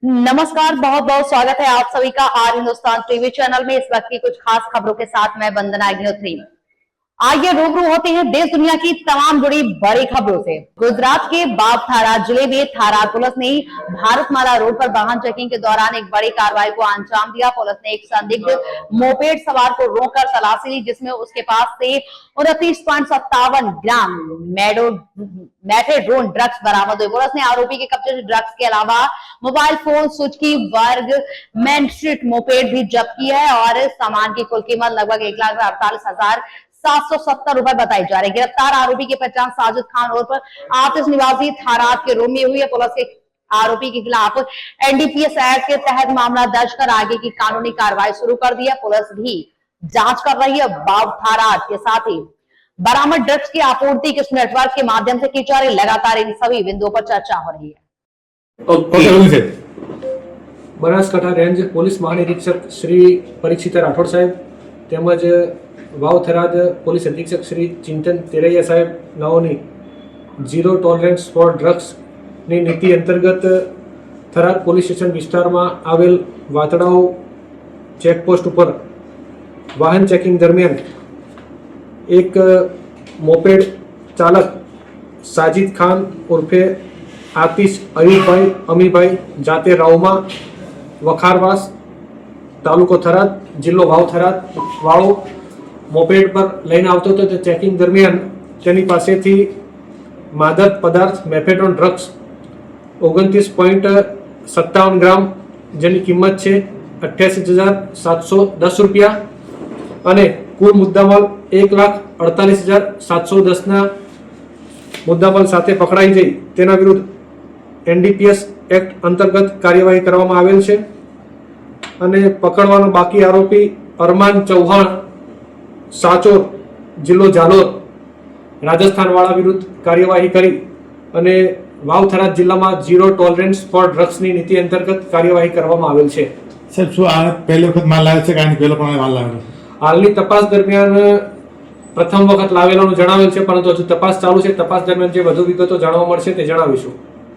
नमस्कार, बहुत बहुत स्वागत है आप सभी का आर हिंदुस्तान टीवी चैनल में। इस वक्त की कुछ खास खबरों के साथ मैं वंदना अग्निहोत्री। आइए रूबरू होते हैं देश दुनिया की तमाम जुड़ी बड़ी खबरों से। गुजरात के बावथारा जिले में थारा पुलिस ने भारतमाला रोड पर वाहन चेकिंग के दौरान एक बड़ी कार्रवाई को अंजाम दिया। पुलिस ने एक संदिग्ध मोपेड सवार को रोककर तलाशी ली, जिसमें उसके पास से 29.57 ग्राम मेथेड्रोन ड्रग्स बरामद हुए। पुलिस ने आरोपी के कब्जे से ड्रग्स के अलावा मोबाइल फोन, सुजुकी वर्ग मैनस्ट्रीट मोपेड भी जब्त की है और सामान की कुल कीमत लगभग 1,48,770 रुपए बताई जा रही है। गिरफ्तार आरोपी की पहचान साजिद खान उर्फ आतिश निवासी थारात के रूम में हुई है। पुलिस के आरोपी के खिलाफ एनडीपीएस एक्ट के तहत मामला दर्ज कर आगे की कानूनी कार्रवाई शुरू कर दी है। पुलिस भी जांच कर रही है। बावथारात के साथ ही बरामद ड्रग्स की आपूर्ति किस नेटवर्क के माध्यम से की जा रही, लगातार इन सभी बिंदुओं पर चर्चा हो रही है। बनासकांठा रेंज पोलीस महानिरीक्षक श्री परीक्षित राठौड़ साहेब તેમજ વાવથરાદ પોલીસ અધિક્ષક શ્રી ચિંતન તેરૈયા સાહેબ નાઓની ઝીરો ટોલરન્સ ફોર ડ્રગ્સની નીતિ અંતર્ગત થરાદ પોલીસ સ્ટેશન વિસ્તારમાં આવેલ વાતડાઓ ચેકપોસ્ટ ઉપર વાહન ચેકિંગ દરમિયાન એક મોપેડ ચાલક સાજિદ ખાન ઉર્ફે આતિશ અયુબભાઈ અમીભાઈ જાતે રાવમા વખારવાસ તાલુકો થરાદ જિલ્લો વાવથરાદ વાળો મોપેડ પર લઈને આવતો હતો। તે ચેકિંગ દરમિયાન તેની પાસેથી માદક પદાર્થ મેફેડ્રોન ડ્રગ્સ 29.57 ગ્રામ જેની કિંમત છે 88,710 રૂપિયા અને કુલ મુદ્દામાલ 1,48,710 મુદ્દામાલ સાથે પકડાઈ જઈ તેના વિરુદ્ધ એનડીપીએસ એક્ટ અંતર્ગત કાર્યવાહી કરવામાં આવેલ છે અને પકડવાનો બાકી આરોપી અરમાન ચૌહાણ સાચોર જિલ્લો જાલોર રાજસ્થાન વાળા વિરુદ્ધ કાર્યવાહી કરી અને વાવથરાદ જિલ્લામાં ઝીરો ટોલરન્સ ફોર ડ્રગ્સની નીતિ અંતર્ગત કાર્યવાહી કરવામાં આવેલ છે। સાહેબ શું આ પહેલી વખત માલ લાવે છે કે આની પહેલો પણ માલ લાવેલો? હાલની તપાસ દરમિયાન પ્રથમ વખત લાવેલાનું જણાવેલ છે, પરંતુ હજુ તપાસ ચાલુ છે। તપાસ દરમિયાન જે વધુ વિગતો જાણવા મળશે તે જણાવીશું।